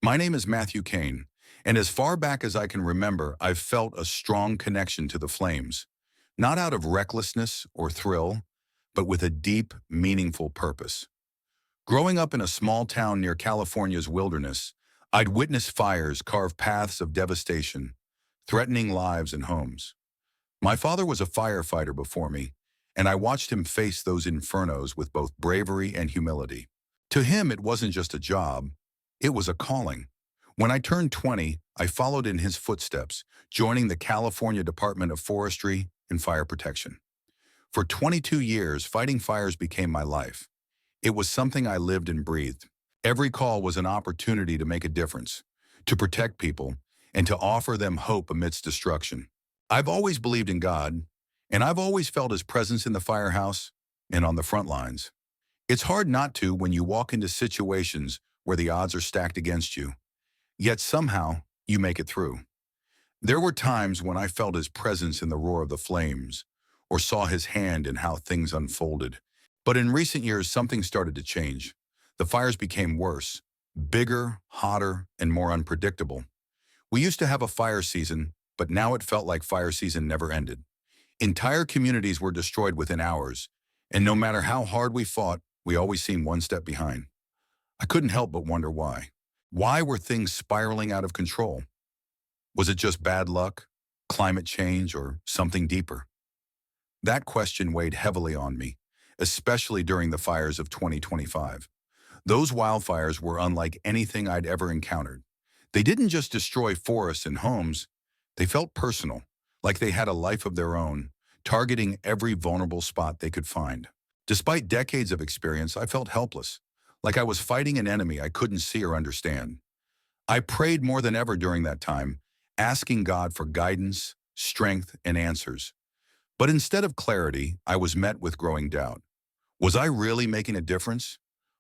My name is Matthew Kane, and as far back as I can remember, I've felt a strong connection to the flames, not out of recklessness or thrill, but with a deep, meaningful purpose. Growing up in a small town near California's wilderness, I'd witnessed fires carve paths of devastation, threatening lives and homes. My father was a firefighter before me, and I watched him face those infernos with both bravery and humility. To him, it wasn't just a job, it was a calling. When I turned 20, I followed in his footsteps, joining the California Department of Forestry and Fire Protection. For 22 years, fighting fires became my life. It was something I lived and breathed. Every call was an opportunity to make a difference, to protect people, and to offer them hope amidst destruction. I've always believed in God, and I've always felt his presence in the firehouse and on the front lines. It's hard not to when you walk into situations where the odds are stacked against you, yet somehow you make it through. There were times when I felt his presence in the roar of the flames, or saw his hand in how things unfolded. But in recent years, something started to change. The fires became worse, bigger, hotter, and more unpredictable. We used to have a fire season, but now it felt like fire season never ended. Entire communities were destroyed within hours, and no matter how hard we fought, we always seemed one step behind. I couldn't help but wonder why. Why were things spiraling out of control? Was it just bad luck, climate change, or something deeper? That question weighed heavily on me, especially during the fires of 2025. Those wildfires were unlike anything I'd ever encountered. They didn't just destroy forests and homes, they felt personal, like they had a life of their own, targeting every vulnerable spot they could find. Despite decades of experience, I felt helpless, like I was fighting an enemy I couldn't see or understand. I prayed more than ever during that time, asking God for guidance, strength, and answers. But instead of clarity, I was met with growing doubt. Was I really making a difference?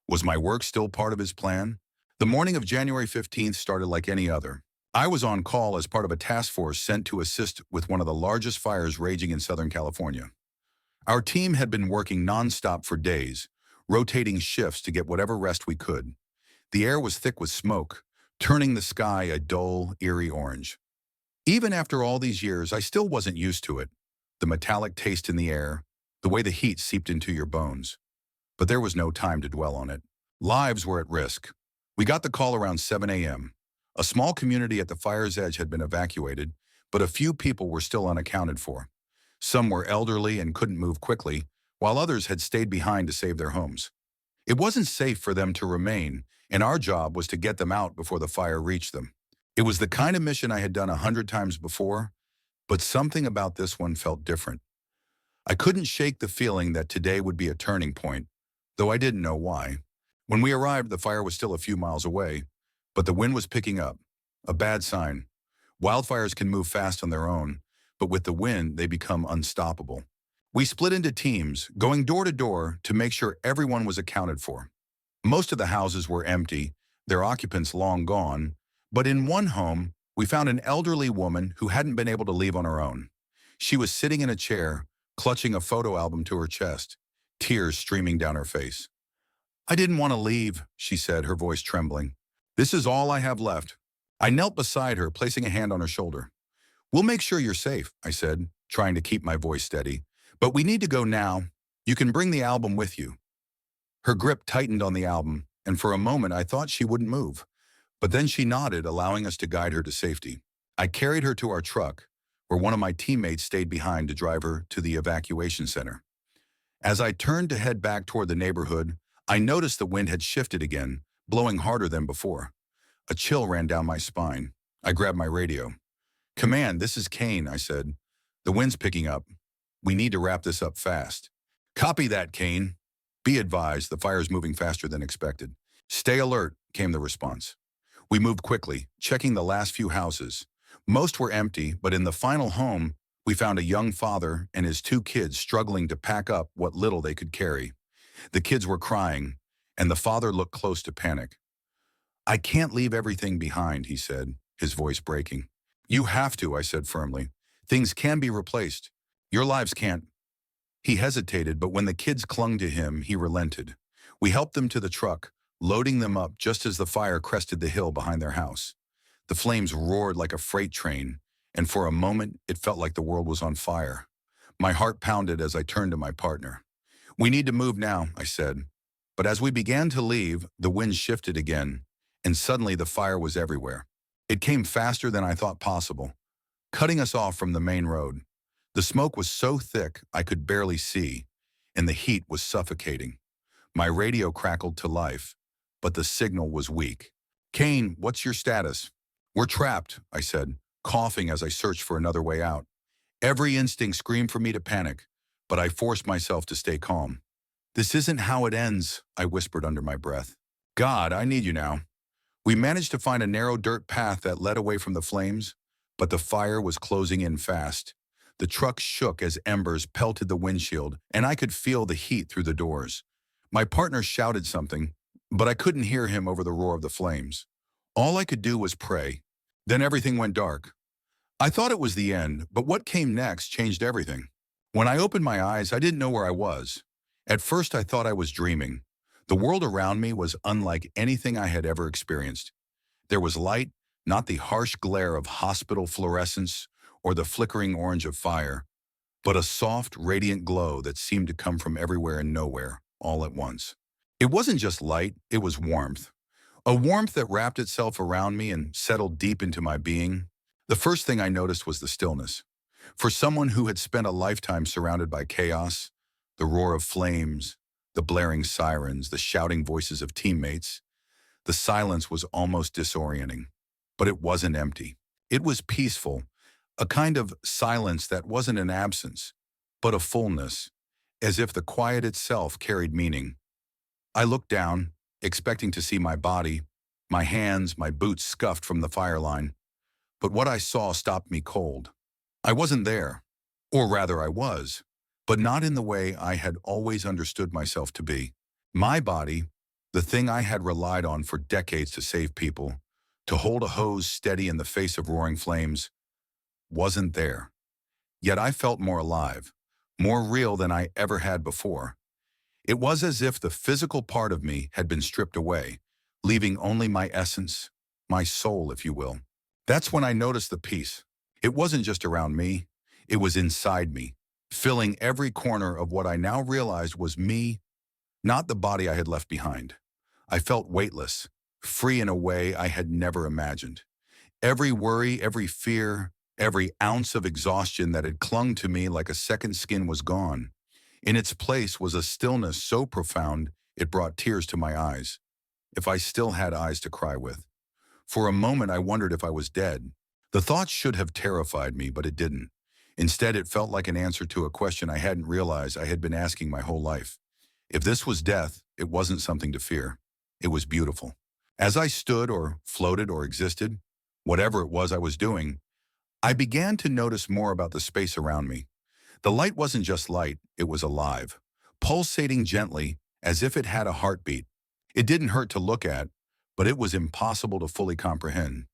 Was my work still part of his plan? The morning of January 15th started like any other. I was on call as part of a task force sent to assist with one of the largest fires raging in Southern California. Our team had been working nonstop for days, rotating shifts to get whatever rest we could. The air was thick with smoke, turning the sky a dull, eerie orange. Even after all these years, I still wasn't used to it. The metallic taste in the air, the way the heat seeped into your bones. But there was no time to dwell on it. Lives were at risk. We got the call around 7 a.m. A small community at the fire's edge had been evacuated, but a few people were still unaccounted for. Some were elderly and couldn't move quickly, while others had stayed behind to save their homes. It wasn't safe for them to remain, and our job was to get them out before the fire reached them. It was the kind of mission I had done 100 times before, but something about this one felt different. I couldn't shake the feeling that today would be a turning point, though I didn't know why. When we arrived, the fire was still a few miles away, but the wind was picking up, a bad sign. Wildfires can move fast on their own, but with the wind, they become unstoppable. We split into teams, going door to door to make sure everyone was accounted for. Most of the houses were empty, their occupants long gone, but in one home, we found an elderly woman who hadn't been able to leave on her own. She was sitting in a chair, clutching a photo album to her chest, tears streaming down her face. "I didn't want to leave," she said, her voice trembling. "This is all I have left." I knelt beside her, placing a hand on her shoulder. "We'll make sure you're safe," I said, trying to keep my voice steady. "But we need to go now. You can bring the album with you." Her grip tightened on the album, and for a moment I thought she wouldn't move. But then she nodded, allowing us to guide her to safety. I carried her to our truck, where one of my teammates stayed behind to drive her to the evacuation center. As I turned to head back toward the neighborhood, I noticed the wind had shifted again, blowing harder than before. A chill ran down my spine. I grabbed my radio. "Command, this is Kane," I said. "The wind's picking up. We need to wrap this up fast." "Copy that, Kane. Be advised, the fire's moving faster than expected." "Stay alert," came the response. We moved quickly, checking the last few houses. Most were empty, but in the final home, we found a young father and his two kids struggling to pack up what little they could carry. The kids were crying, and the father looked close to panic. "I can't leave everything behind," he said, his voice breaking. "You have to," I said firmly. "Things can be replaced. Your lives can't." He hesitated, but when the kids clung to him, he relented. We helped them to the truck, loading them up just as the fire crested the hill behind their house. The flames roared like a freight train, and for a moment it felt like the world was on fire. My heart pounded as I turned to my partner. "We need to move now," I said. But as we began to leave, the wind shifted again, and suddenly the fire was everywhere. It came faster than I thought possible, cutting us off from the main road. The smoke was so thick I could barely see, and the heat was suffocating. My radio crackled to life, but the signal was weak. "Kane, what's your status?" "We're trapped," I said, coughing as I searched for another way out. Every instinct screamed for me to panic, but I forced myself to stay calm. "This isn't how it ends," I whispered under my breath. "God, I need you now." We managed to find a narrow dirt path that led away from the flames, but the fire was closing in fast. The truck shook as embers pelted the windshield, and I could feel the heat through the doors. My partner shouted something, but I couldn't hear him over the roar of the flames. All I could do was pray. Then everything went dark. I thought it was the end, but what came next changed everything. When I opened my eyes, I didn't know where I was. At first, I thought I was dreaming. The world around me was unlike anything I had ever experienced. There was light, not the harsh glare of hospital fluorescence or the flickering orange of fire, but a soft, radiant glow that seemed to come from everywhere and nowhere, all at once. It wasn't just light, it was warmth. A warmth that wrapped itself around me and settled deep into my being. The first thing I noticed was the stillness. For someone who had spent a lifetime surrounded by chaos, the roar of flames, the blaring sirens, the shouting voices of teammates, the silence was almost disorienting. But it wasn't empty. It was peaceful, a kind of silence that wasn't an absence, but a fullness, as if the quiet itself carried meaning. I looked down, expecting to see my body, my hands, my boots scuffed from the fire line. But what I saw stopped me cold. I wasn't there, or rather I was, but not in the way I had always understood myself to be. My body, the thing I had relied on for decades to save people, to hold a hose steady in the face of roaring flames, wasn't there. Yet I felt more alive, more real than I ever had before. It was as if the physical part of me had been stripped away, leaving only my essence, my soul, if you will. That's when I noticed the peace. It wasn't just around me, it was inside me, filling every corner of what I now realized was me, not the body I had left behind. I felt weightless, free in a way I had never imagined. Every worry, every fear, every ounce of exhaustion that had clung to me like a second skin was gone. In its place was a stillness so profound it brought tears to my eyes, if I still had eyes to cry with. For a moment I wondered if I was dead. The thought should have terrified me, but it didn't. Instead, it felt like an answer to a question I hadn't realized I had been asking my whole life. If this was death, it wasn't something to fear. It was beautiful. As I stood or floated or existed, whatever it was I was doing, I began to notice more about the space around me. The light wasn't just light, it was alive, pulsating gently as if it had a heartbeat. It didn't hurt to look at, but it was impossible to fully comprehend.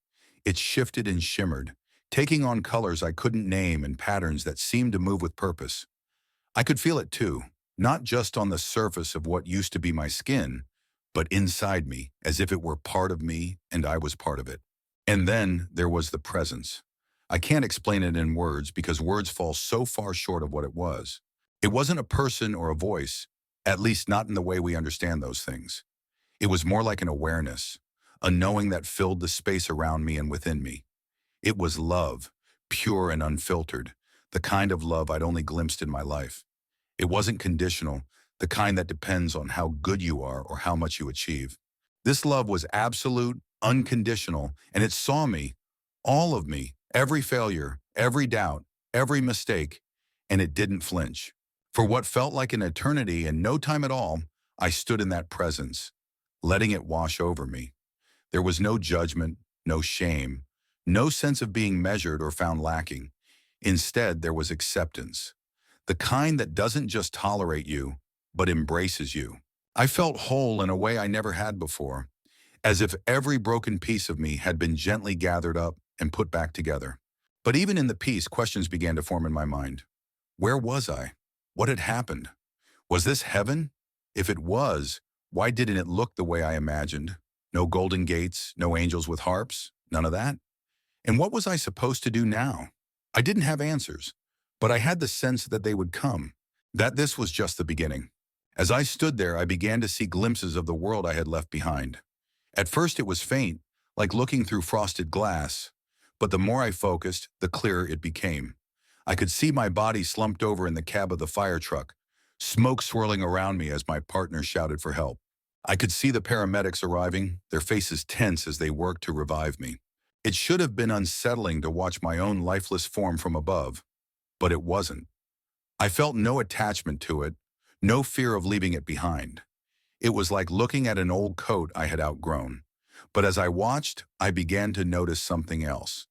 It shifted and shimmered, taking on colors I couldn't name and patterns that seemed to move with purpose. I could feel it too, not just on the surface of what used to be my skin, but inside me, as if it were part of me and I was part of it. And then there was the presence. I can't explain it in words because words fall so far short of what it was. It wasn't a person or a voice, at least not in the way we understand those things. It was more like an awareness, a knowing that filled the space around me and within me. It was love, pure and unfiltered, the kind of love I'd only glimpsed in my life. It wasn't conditional, the kind that depends on how good you are or how much you achieve. This love was absolute, unconditional, and it saw me, all of me, every failure, every doubt, every mistake, and it didn't flinch. For what felt like an eternity and no time at all, I stood in that presence, letting it wash over me. There was no judgment, no shame, no sense of being measured or found lacking. Instead, there was acceptance, the kind that doesn't just tolerate you, but embraces you. I felt whole in a way I never had before, as if every broken piece of me had been gently gathered up and put back together. But even in the peace, questions began to form in my mind. Where was I? What had happened? Was this heaven? If it was, Why didn't it look the way I imagined? No golden gates, no angels with harps, none of that? And what was I supposed to do now? I didn't have answers, but I had the sense that they would come, that this was just the beginning. As I stood there, I began to see glimpses of the world I had left behind. At first it was faint, like looking through frosted glass, but the more I focused, the clearer it became. I could see my body slumped over in the cab of the fire truck, smoke swirling around me as my partner shouted for help. I could see the paramedics arriving, their faces tense as they worked to revive me. It should have been unsettling to watch my own lifeless form from above, but it wasn't. I felt no attachment to it, no fear of leaving it behind. It was like looking at an old coat I had outgrown. But as I watched, I began to notice something else.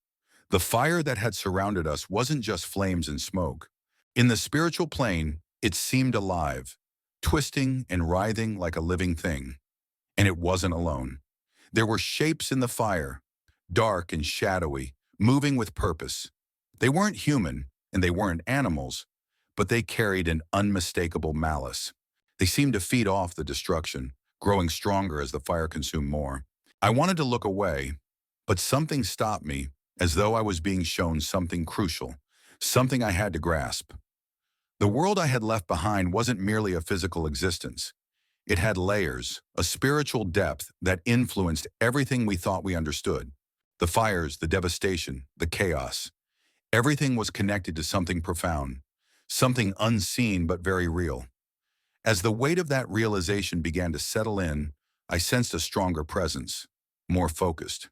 The fire that had surrounded us wasn't just flames and smoke. In the spiritual plane, it seemed alive, twisting and writhing like a living thing. And it wasn't alone. There were shapes in the fire, dark and shadowy, moving with purpose. They weren't human, and they weren't animals, but they carried an unmistakable malice. They seemed to feed off the destruction, growing stronger as the fire consumed more. I wanted to look away, but something stopped me, as though I was being shown something crucial, something I had to grasp. The world I had left behind wasn't merely a physical existence. It had layers, a spiritual depth that influenced everything we thought we understood. The fires, the devastation, the chaos. Everything was connected to something profound, something unseen but very real. As the weight of that realization began to settle in, I sensed a stronger presence, more focused.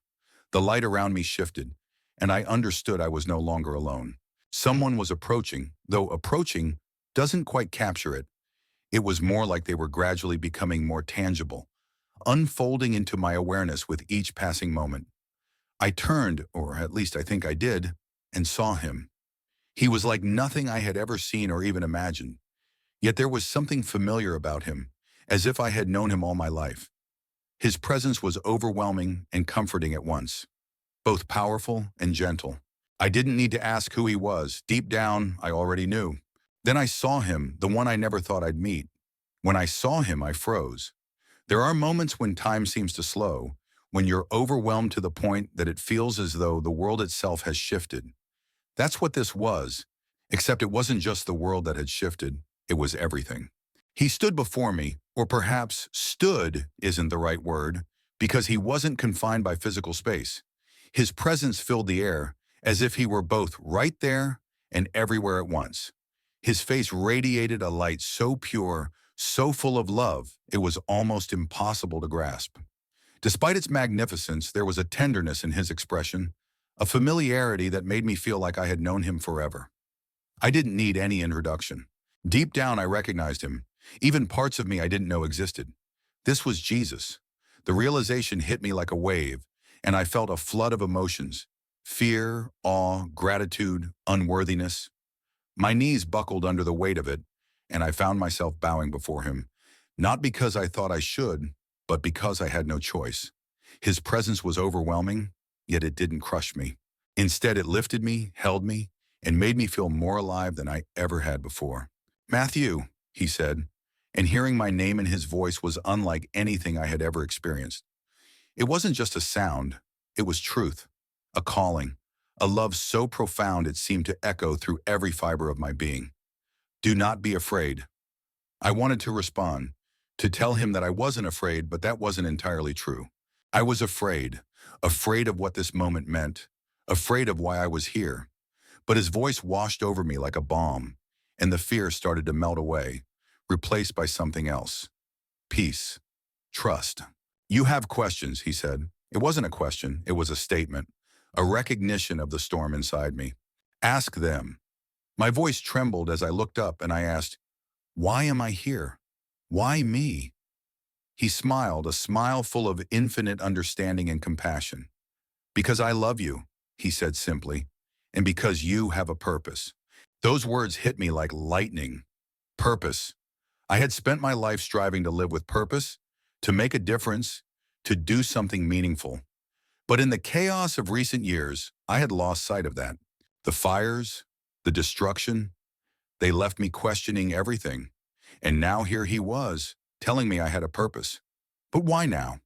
The light around me shifted, and I understood I was no longer alone. Someone was approaching, though approaching doesn't quite capture it. It was more like they were gradually becoming more tangible, unfolding into my awareness with each passing moment. I turned, or at least I think I did, and saw him. He was like nothing I had ever seen or even imagined. Yet there was something familiar about him, as if I had known him all my life. His presence was overwhelming and comforting at once, both powerful and gentle. I didn't need to ask who he was. Deep down, I already knew. Then I saw him, the one I never thought I'd meet. When I saw him, I froze. There are moments when time seems to slow, when you're overwhelmed to the point that it feels as though the world itself has shifted. That's what this was, except it wasn't just the world that had shifted, it was everything. He stood before me, or perhaps stood isn't the right word, because he wasn't confined by physical space. His presence filled the air, as if he were both right there and everywhere at once. His face radiated a light so pure, so full of love, it was almost impossible to grasp. Despite its magnificence, there was a tenderness in his expression, a familiarity that made me feel like I had known him forever. I didn't need any introduction. Deep down, I recognized him, even parts of me I didn't know existed. This was Jesus. The realization hit me like a wave, and I felt a flood of emotions: fear, awe, gratitude, unworthiness. My knees buckled under the weight of it, and I found myself bowing before him, not because I thought I should, but because I had no choice. His presence was overwhelming, yet it didn't crush me. Instead, it lifted me, held me, and made me feel more alive than I ever had before. "Matthew," he said, and hearing my name in his voice was unlike anything I had ever experienced. It wasn't just a sound, it was truth, a calling, a love so profound it seemed to echo through every fiber of my being. "Do not be afraid." I wanted to respond, to tell him that I wasn't afraid, but that wasn't entirely true. I was afraid, afraid of what this moment meant, afraid of why I was here. But his voice washed over me like a balm, and the fear started to melt away, replaced by something else: peace, trust. "You have questions," he said. It wasn't a question, it was a statement, a recognition of the storm inside me. "Ask them." My voice trembled as I looked up and I asked, "Why am I here? Why me?" He smiled, a smile full of infinite understanding and compassion. "Because I love you," he said simply, "and because you have a purpose." Those words hit me like lightning. Purpose. I had spent my life striving to live with purpose, to make a difference, to do something meaningful. But in the chaos of recent years, I had lost sight of that. The fires, the destruction, they left me questioning everything. And now here he was, telling me I had a purpose. But why now?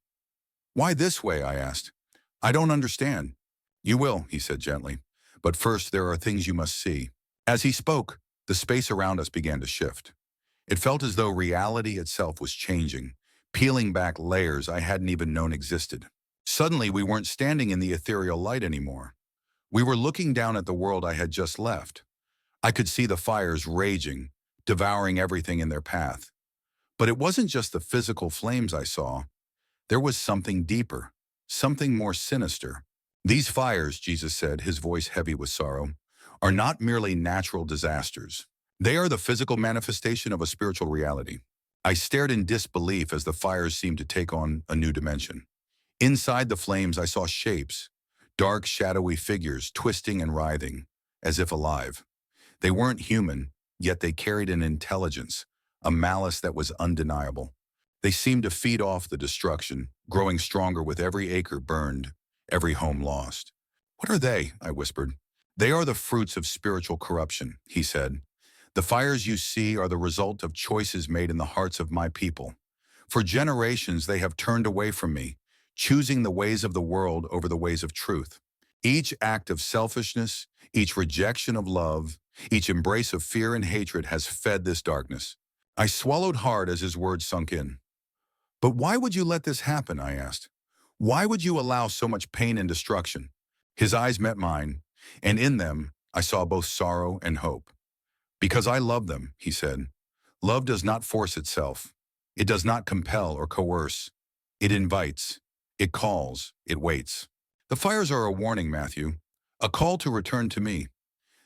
Why this way, I asked. I don't understand. You will, he said gently. But first, there are things you must see. As he spoke, the space around us began to shift. It felt as though reality itself was changing, peeling back layers I hadn't even known existed. Suddenly, we weren't standing in the ethereal light anymore. We were looking down at the world I had just left. I could see the fires raging, devouring everything in their path. But it wasn't just the physical flames I saw. There was something deeper, something more sinister. These fires, Jesus said, his voice heavy with sorrow, are not merely natural disasters. They are the physical manifestation of a spiritual reality. I stared in disbelief as the fires seemed to take on a new dimension. Inside the flames, I saw shapes, dark, shadowy figures twisting and writhing, as if alive. They weren't human, yet they carried an intelligence, a malice that was undeniable. They seemed to feed off the destruction, growing stronger with every acre burned, every home lost. What are they? I whispered. They are the fruits of spiritual corruption, he said. The fires you see are the result of choices made in the hearts of my people. For generations they have turned away from me, choosing the ways of the world over the ways of truth. Each act of selfishness, each rejection of love, each embrace of fear and hatred has fed this darkness. I swallowed hard as his words sunk in. But why would you let this happen? I asked. Why would you allow so much pain and destruction? His eyes met mine, and in them I saw both sorrow and hope. Because I love them, he said. Love does not force itself. It does not compel or coerce. It invites. It calls. It waits. The fires are a warning, Matthew, a call to return to me.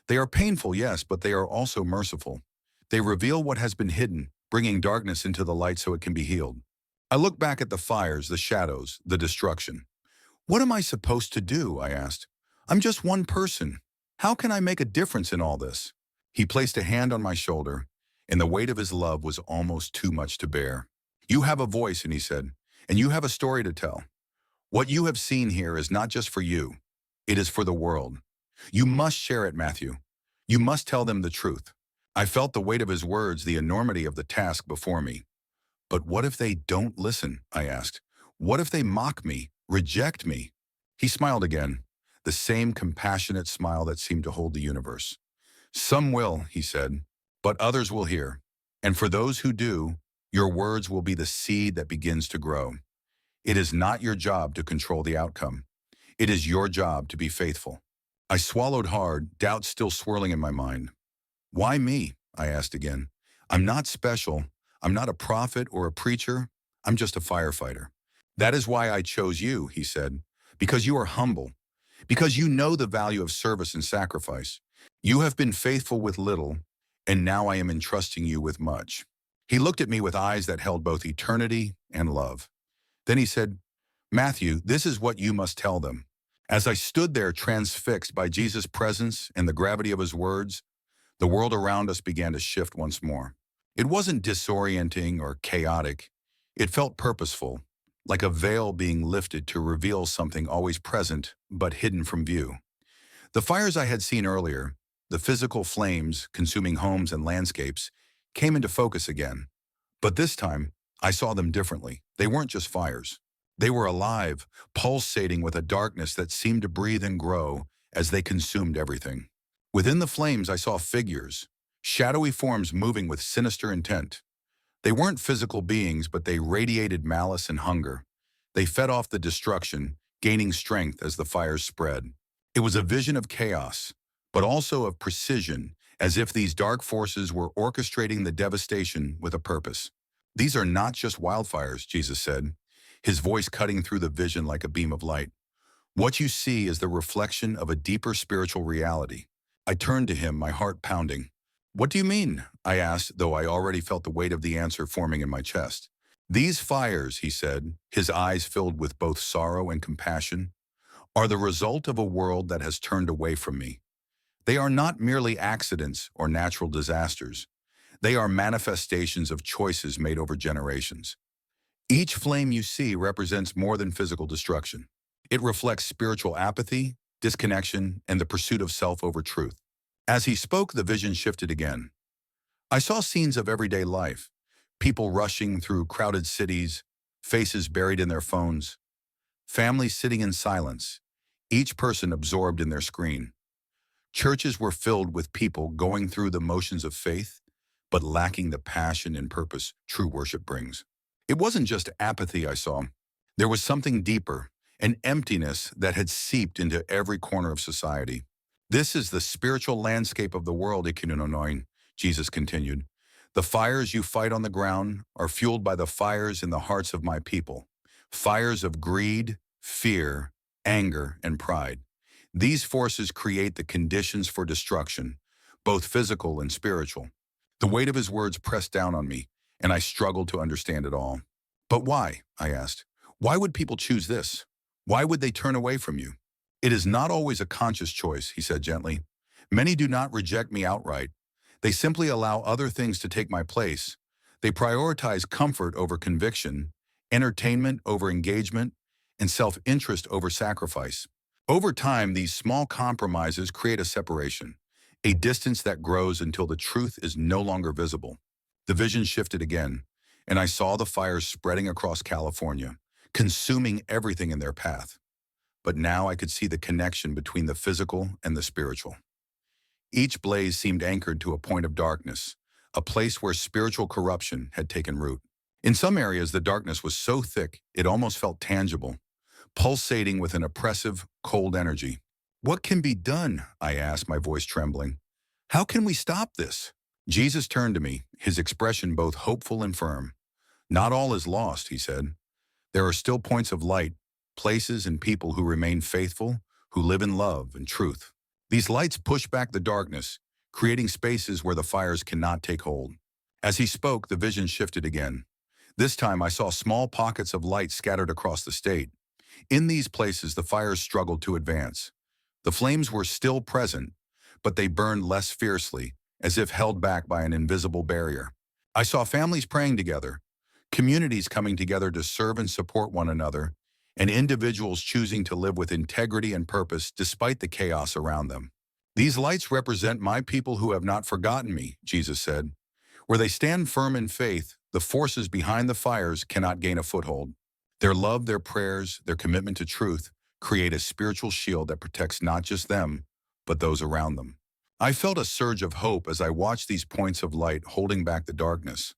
They are painful, yes, but they are also merciful. They reveal what has been hidden, bringing darkness into the light so it can be healed. I looked back at the fires, the shadows, the destruction. What am I supposed to do? I asked. I'm just one person. How can I make a difference in all this? He placed a hand on my shoulder, and the weight of his love was almost too much to bear. You have a voice, and he said, and you have a story to tell. What you have seen here is not just for you. It is for the world. You must share it, Matthew. You must tell them the truth. I felt the weight of his words, the enormity of the task before me. But what if they don't listen? I asked. What if they mock me, reject me? He smiled again, the same compassionate smile that seemed to hold the universe. Some will, he said, but others will hear. And for those who do, your words will be the seed that begins to grow. It is not your job to control the outcome. It is your job to be faithful. I swallowed hard, doubt still swirling in my mind. Why me? I asked again. I'm not special. I'm not a prophet or a preacher. I'm just a firefighter. That is why I chose you, he said, because you are humble, because you know the value of service and sacrifice. You have been faithful with little, and now I am entrusting you with much. He looked at me with eyes that held both eternity and love. Then he said, Matthew, this is what you must tell them. As I stood there transfixed by Jesus' presence and the gravity of his words, the world around us began to shift once more. It wasn't disorienting or chaotic. It felt purposeful, like a veil being lifted to reveal something always present but hidden from view. The fires I had seen earlier, the physical flames consuming homes and landscapes, came into focus again. But this time, I saw them differently. They weren't just fires. They were alive, pulsating with a darkness that seemed to breathe and grow as they consumed everything. Within the flames, I saw figures, shadowy forms moving with sinister intent. They weren't physical beings, but they radiated malice and hunger. They fed off the destruction, gaining strength as the fires spread. It was a vision of chaos, but also of precision, as if these dark forces were orchestrating the devastation with a purpose. These are not just wildfires, Jesus said, his voice cutting through the vision like a beam of light. What you see is the reflection of a deeper spiritual reality. I turned to him, my heart pounding. What do you mean? I asked, though I already felt the weight of the answer forming in my chest. These fires, he said, his eyes filled with both sorrow and compassion, are the result of a world that has turned away from me. They are not merely accidents or natural disasters. They are manifestations of choices made over generations. Each flame you see represents more than physical destruction. It reflects spiritual apathy, disconnection, and the pursuit of self over truth. As he spoke, the vision shifted again. I saw scenes of everyday life, People rushing through crowded cities, faces buried in their phones, families sitting in silence, each person absorbed in their screen. Churches were filled with people going through the motions of faith, but lacking the passion and purpose true worship brings. It wasn't just apathy I saw. There was something deeper, an emptiness that had seeped into every corner of society. This is the spiritual landscape of the world, Ikinunonoin, Jesus continued. The fires you fight on the ground are fueled by the fires in the hearts of my people. Fires of greed, fear, anger, and pride. These forces create the conditions for destruction, both physical and spiritual. The weight of his words pressed down on me, and I struggled to understand it all. But why? I asked. Why would people choose this? Why would they turn away from you? It is not always a conscious choice, he said gently. Many do not reject me outright. They simply allow other things to take my place. They prioritize comfort over conviction, entertainment over engagement, and self-interest over sacrifice. Over time, these small compromises create a separation, a distance that grows until the truth is no longer visible. The vision shifted again, and I saw the fires spreading across California, consuming everything in their path. But now I could see the connection between the physical and the spiritual. Each blaze seemed anchored to a point of darkness, a place where spiritual corruption had taken root. In some areas, the darkness was so thick it almost felt tangible, pulsating with an oppressive, cold energy. What can be done? I asked, my voice trembling. How can we stop this? Jesus turned to me, his expression both hopeful and firm. Not all is lost, he said. There are still points of light, places and people who remain faithful, who live in love and truth. These lights push back the darkness, creating spaces where the fires cannot take hold. As he spoke, the vision shifted again. This time I saw small pockets of light scattered across the state. In these places, the fires struggled to advance. The flames were still present, but they burned less fiercely, as if held back by an invisible barrier. I saw families praying together, communities coming together to serve and support one another, and individuals choosing to live with integrity and purpose despite the chaos around them. These lights represent my people who have not forgotten me, Jesus said. Where they stand firm in faith, the forces behind the fires cannot gain a foothold. Their love, their prayers, their commitment to truth create a spiritual shield that protects not just them, but those around them. I felt a surge of hope as I watched these points of light holding back the darkness,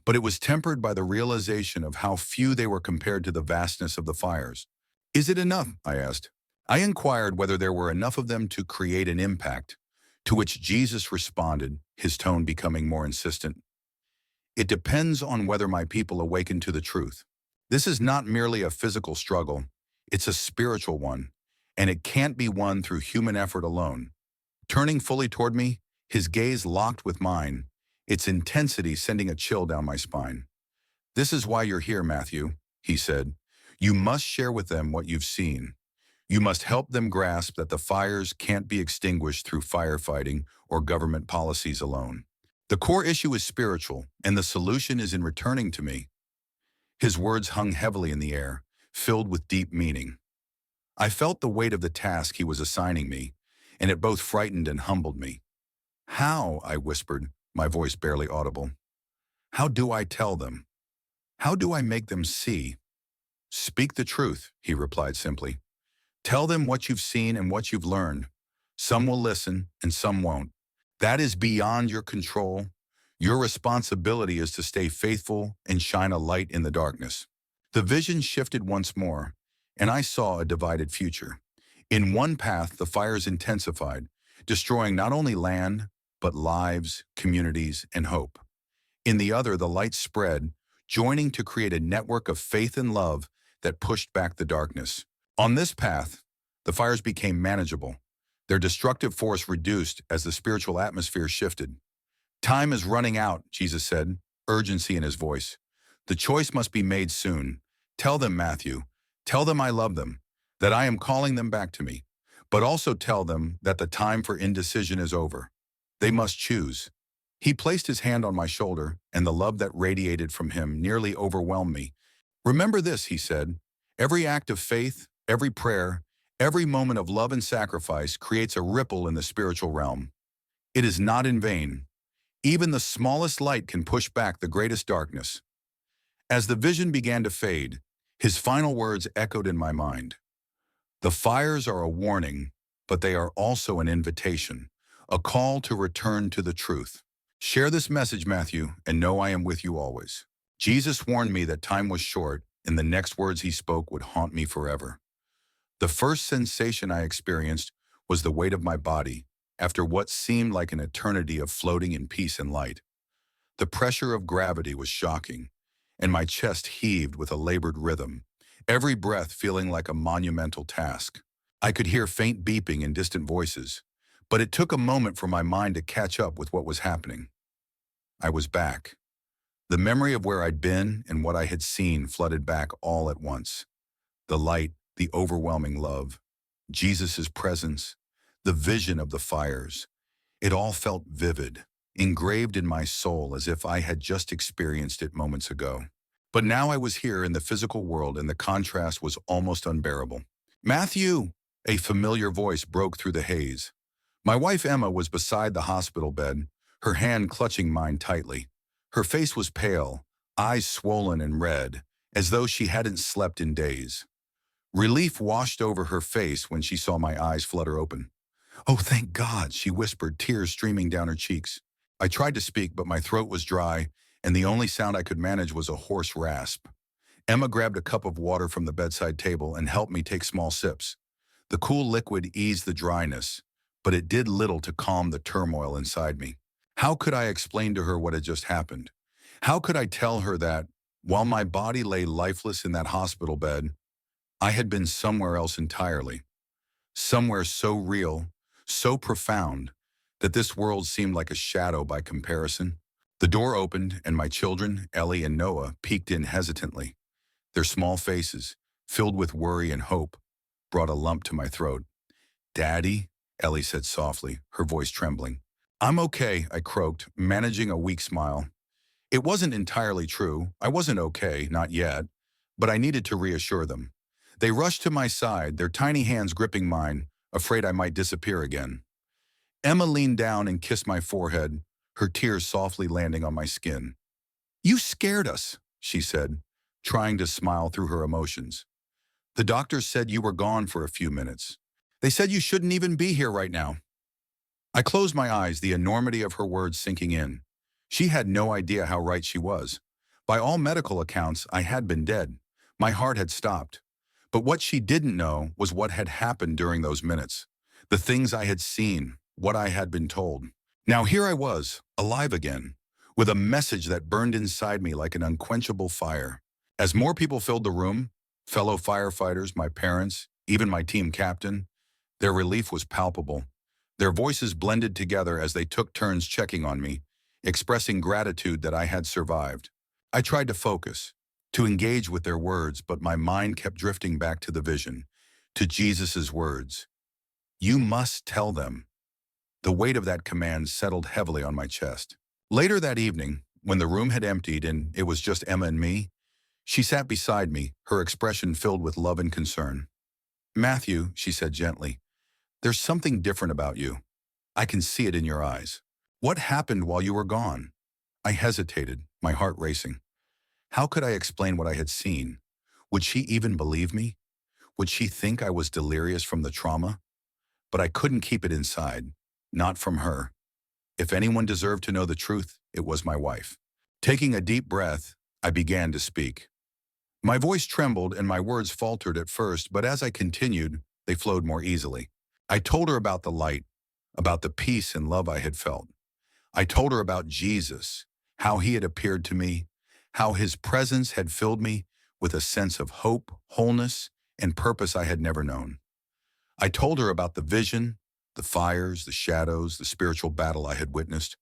but it was tempered by the realization of how few they were compared to the vastness of the fires. Is it enough? I asked. I inquired whether there were enough of them to create an impact, to which Jesus responded, his tone becoming more insistent. It depends on whether my people awaken to the truth. This is not merely a physical struggle, it's a spiritual one, and it can't be won through human effort alone. Turning fully toward me, his gaze locked with mine, its intensity sending a chill down my spine. This is why you're here, Matthew, he said. You must share with them what you've seen. You must help them grasp that the fires can't be extinguished through firefighting or government policies alone. The core issue is spiritual, and the solution is in returning to me. His words hung heavily in the air, filled with deep meaning. I felt the weight of the task he was assigning me, and it both frightened and humbled me. How? I whispered, my voice barely audible. How do I tell them? How do I make them see? Speak the truth, he replied simply. Tell them what you've seen and what you've learned. Some will listen and some won't. That is beyond your control. Your responsibility is to stay faithful and shine a light in the darkness. The vision shifted once more, and I saw a divided future. In one path, the fires intensified, destroying not only land, but lives, communities, and hope. In the other, the light spread, joining to create a network of faith and love that pushed back the darkness. On this path, the fires became manageable, their destructive force reduced as the spiritual atmosphere shifted. Time is running out, Jesus said, urgency in his voice. The choice must be made soon. Tell them, Matthew, tell them I love them, that I am calling them back to me, but also tell them that the time for indecision is over. They must choose. He placed his hand on my shoulder, and the love that radiated from him nearly overwhelmed me. Remember this, he said, every act of faith, every prayer, every moment of love and sacrifice creates a ripple in the spiritual realm. It is not in vain. Even the smallest light can push back the greatest darkness. As the vision began to fade, his final words echoed in my mind. The fires are a warning, but they are also an invitation, a call to return to the truth. Share this message, Matthew, and know I am with you always. Jesus warned me that time was short, and the next words he spoke would haunt me forever. The first sensation I experienced was the weight of my body, after what seemed like an eternity of floating in peace and light. The pressure of gravity was shocking, and my chest heaved with a labored rhythm, every breath feeling like a monumental task. I could hear faint beeping and distant voices, but it took a moment for my mind to catch up with what was happening. I was back. The memory of where I'd been and what I had seen flooded back all at once. The light, the overwhelming love, Jesus' presence, the vision of the fires. It all felt vivid, engraved in my soul as if I had just experienced it moments ago. But now I was here in the physical world and the contrast was almost unbearable. Matthew! A familiar voice broke through the haze. My wife Emma was beside the hospital bed, her hand clutching mine tightly. Her face was pale, eyes swollen and red, as though she hadn't slept in days. Relief washed over her face when she saw my eyes flutter open. "Oh, thank God," she whispered, tears streaming down her cheeks. I tried to speak, but my throat was dry, and the only sound I could manage was a hoarse rasp. Emma grabbed a cup of water from the bedside table and helped me take small sips. The cool liquid eased the dryness, but it did little to calm the turmoil inside me. How could I explain to her what had just happened? How could I tell her that, while my body lay lifeless in that hospital bed, I had been somewhere else entirely? Somewhere so real, so profound, that this world seemed like a shadow by comparison. The door opened, and my children, Ellie and Noah, peeked in hesitantly. Their small faces, filled with worry and hope, brought a lump to my throat. "Daddy," Ellie said softly, her voice trembling. "I'm okay," I croaked, managing a weak smile. It wasn't entirely true. I wasn't okay, not yet, but I needed to reassure them. They rushed to my side, their tiny hands gripping mine, afraid I might disappear again. Emma leaned down and kissed my forehead, her tears softly landing on my skin. "You scared us," she said, trying to smile through her emotions. "The doctors said you were gone for a few minutes. They said you shouldn't even be here right now." I closed my eyes, the enormity of her words sinking in. She had no idea how right she was. By all medical accounts, I had been dead. My heart had stopped. But what she didn't know was what had happened during those minutes. The things I had seen, what I had been told. Now here I was, alive again, with a message that burned inside me like an unquenchable fire. As more people filled the room, fellow firefighters, my parents, even my team captain, their relief was palpable. Their voices blended together as they took turns checking on me, expressing gratitude that I had survived. I tried to focus, to engage with their words, but my mind kept drifting back to the vision, to Jesus' words. "You must tell them." The weight of that command settled heavily on my chest. Later that evening, when the room had emptied and it was just Emma and me, she sat beside me, her expression filled with love and concern. "Matthew," she said gently, "there's something different about you. I can see it in your eyes. What happened while you were gone?" I hesitated, my heart racing. How could I explain what I had seen? Would she even believe me? Would she think I was delirious from the trauma? But I couldn't keep it inside, not from her. If anyone deserved to know the truth, it was my wife. Taking a deep breath, I began to speak. My voice trembled and my words faltered at first, but as I continued, they flowed more easily. I told her about the light, about the peace and love I had felt. I told her about Jesus, how he had appeared to me, how his presence had filled me with a sense of hope, wholeness, and purpose I had never known. I told her about the vision, the fires, the shadows, the spiritual battle I had witnessed.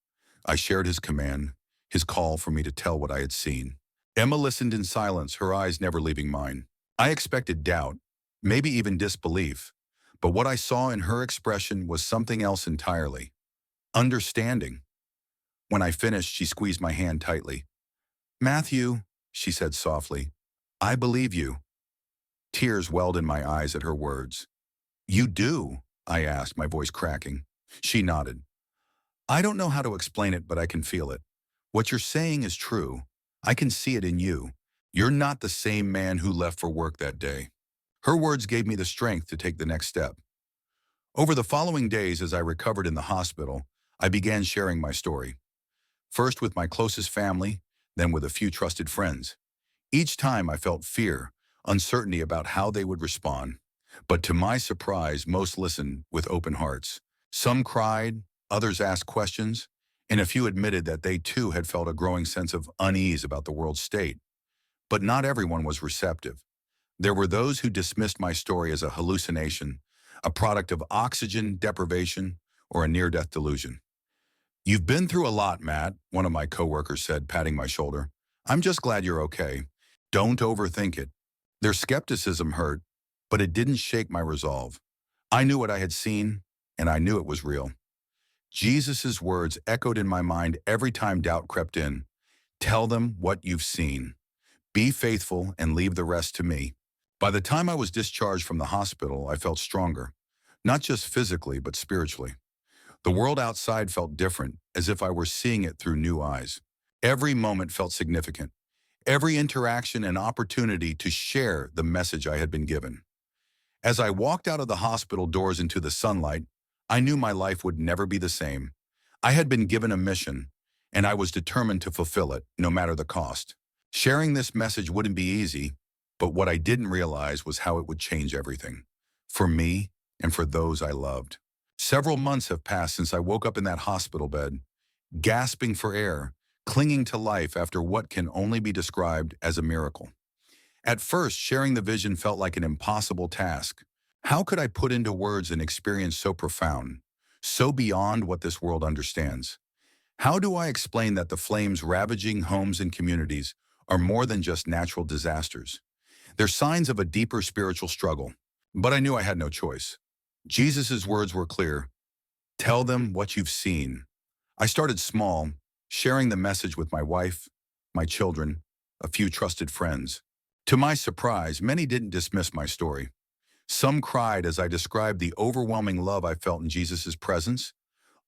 I shared his command, his call for me to tell what I had seen. Emma listened in silence, her eyes never leaving mine. I expected doubt, maybe even disbelief, but what I saw in her expression was something else entirely. Understanding. When I finished, she squeezed my hand tightly. "Matthew," she said softly, "I believe you." Tears welled in my eyes at her words. "You do?" I asked, my voice cracking. She nodded. I don't know how to explain it, but I can feel it. What you're saying is true. I can see it in you. You're not the same man who left for work that day. Her words gave me the strength to take the next step. Over the following days, as I recovered in the hospital, I began sharing my story. First with my closest family, then with a few trusted friends. Each time I felt fear, uncertainty about how they would respond. But to my surprise, most listened with open hearts. Some cried, others asked questions, and a few admitted that they too had felt a growing sense of unease about the world's state. But not everyone was receptive. There were those who dismissed my story as a hallucination, a product of oxygen deprivation, or a near-death delusion. "You've been through a lot, Matt," one of my coworkers said, patting my shoulder. "I'm just glad you're okay. Don't overthink it." Their skepticism hurt, but it didn't shake my resolve. I knew what I had seen, and I knew it was real. Jesus' words echoed in my mind every time doubt crept in. "Tell them what you've seen. Be faithful and leave the rest to me." By the time I was discharged from the hospital, I felt stronger, not just physically, but spiritually. The world outside felt different, as if I were seeing it through new eyes. Every moment felt significant. Every interaction an opportunity to share the message I had been given. As I walked out of the hospital doors into the sunlight, I knew my life would never be the same. I had been given a mission, and I was determined to fulfill it, no matter the cost. Sharing this message wouldn't be easy, but what I didn't realize was how it would change everything. For me, and for those I loved. Several months have passed since I woke up in that hospital bed, gasping for air, clinging to life after what can only be described as a miracle. At first, sharing the vision felt like an impossible task. How could I put into words an experience so profound, so beyond what this world understands? How do I explain that the flames ravaging homes and communities are more than just natural disasters? They're signs of a deeper spiritual struggle. But I knew I had no choice. Jesus' words were clear. Tell them what you've seen. I started small, sharing the message with my wife, my children, a few trusted friends. To my surprise, many didn't dismiss my story. Some cried as I described the overwhelming love I felt in Jesus' presence.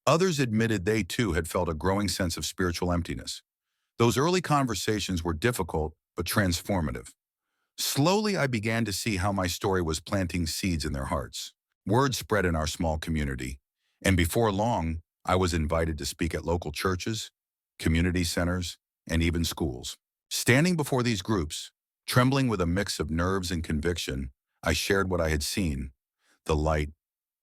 Others admitted they too had felt a growing sense of spiritual emptiness. Those early conversations were difficult but transformative. Slowly, I began to see how my story was planting seeds in their hearts. Word spread in our small community, and before long, I was invited to speak at local churches, community centers, and even schools. Standing before these groups, trembling with a mix of nerves and conviction, I shared what I had seen: the light,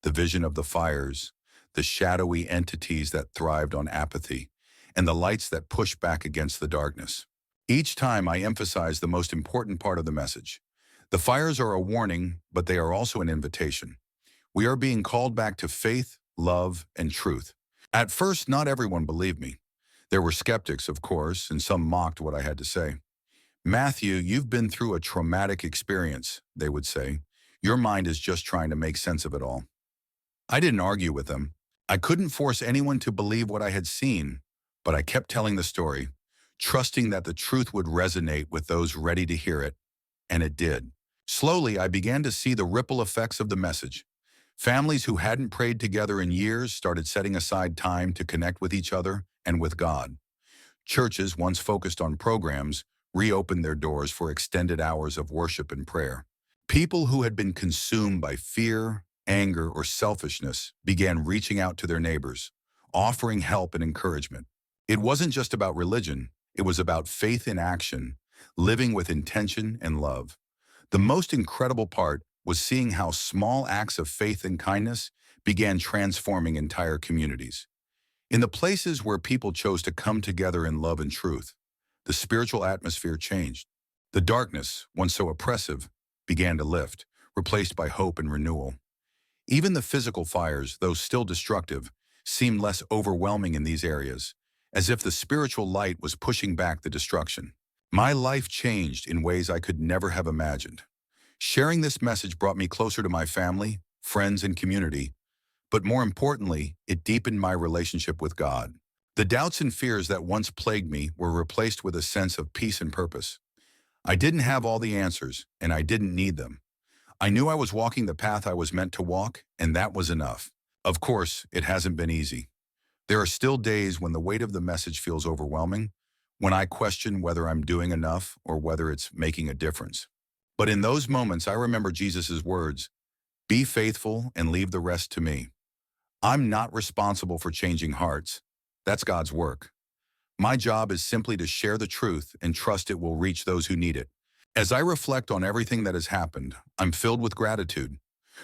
the vision of the fires, the shadowy entities that thrived on apathy, and the lights that pushed back against the darkness. Each time I emphasized the most important part of the message. The fires are a warning, but they are also an invitation. We are being called back to faith, love, and truth. At first, not everyone believed me. There were skeptics, of course, and some mocked what I had to say. "Matthew, you've been through a traumatic experience," they would say. "Your mind is just trying to make sense of it all." I didn't argue with them. I couldn't force anyone to believe what I had seen, but I kept telling the story, trusting that the truth would resonate with those ready to hear it, and it did. Slowly, I began to see the ripple effects of the message. Families who hadn't prayed together in years started setting aside time to connect with each other and with God. Churches, once focused on programs, reopened their doors for extended hours of worship and prayer. People who had been consumed by fear, anger, or selfishness began reaching out to their neighbors, offering help and encouragement. It wasn't just about religion, it was about faith in action, living with intention and love. The most incredible part was seeing how small acts of faith and kindness began transforming entire communities. In the places where people chose to come together in love and truth, the spiritual atmosphere changed. The darkness, once so oppressive, began to lift, replaced by hope and renewal. Even the physical fires, though still destructive, seemed less overwhelming in these areas, as if the spiritual light was pushing back the destruction. My life changed in ways I could never have imagined. Sharing this message brought me closer to my family, friends, and community, but more importantly, it deepened my relationship with God. The doubts and fears that once plagued me were replaced with a sense of peace and purpose. I didn't have all the answers, and I didn't need them. I knew I was walking the path I was meant to walk, and that was enough. Of course, it hasn't been easy. There are still days when the weight of the message feels overwhelming, when I question whether I'm doing enough or whether it's making a difference. But in those moments, I remember Jesus' words, "Be faithful and leave the rest to me." I'm not responsible for changing hearts. That's God's work. My job is simply to share the truth and trust it will reach those who need it. As I reflect on everything that has happened, I'm filled with gratitude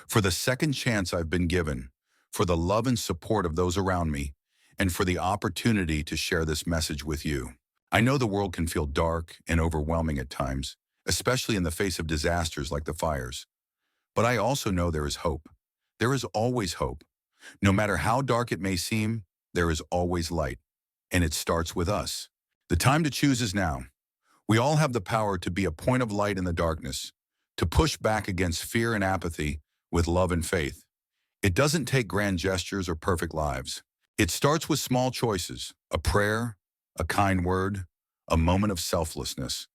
for the second chance I've been given, for the love and support of those around me, and for the opportunity to share this message with you. I know the world can feel dark and overwhelming at times, especially in the face of disasters like the fires. But I also know there is hope. There is always hope. No matter how dark it may seem, there is always light. And it starts with us. The time to choose is now. We all have the power to be a point of light in the darkness, to push back against fear and apathy with love and faith. It doesn't take grand gestures or perfect lives. It starts with small choices, a prayer, a kind word, a moment of selflessness.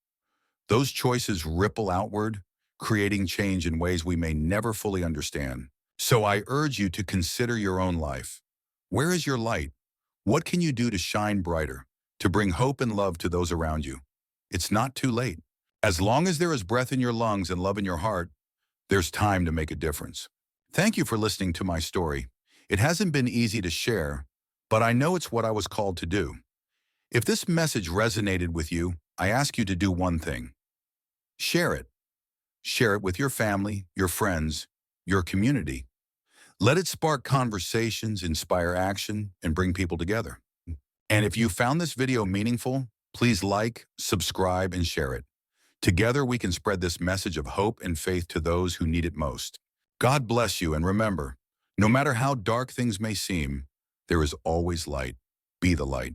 Those choices ripple outward, creating change in ways we may never fully understand. So I urge you to consider your own life. Where is your light? What can you do to shine brighter, to bring hope and love to those around you? It's not too late. As long as there is breath in your lungs and love in your heart, there's time to make a difference. Thank you for listening to my story. It hasn't been easy to share, but I know it's what I was called to do. If this message resonated with you, I ask you to do one thing. Share it. Share it with your family, your friends, your community. Let it spark conversations, inspire action, and bring people together. And if you found this video meaningful, please like, subscribe, and share it. Together we can spread this message of hope and faith to those who need it most. God bless you, and remember, no matter how dark things may seem, there is always light. Be the light.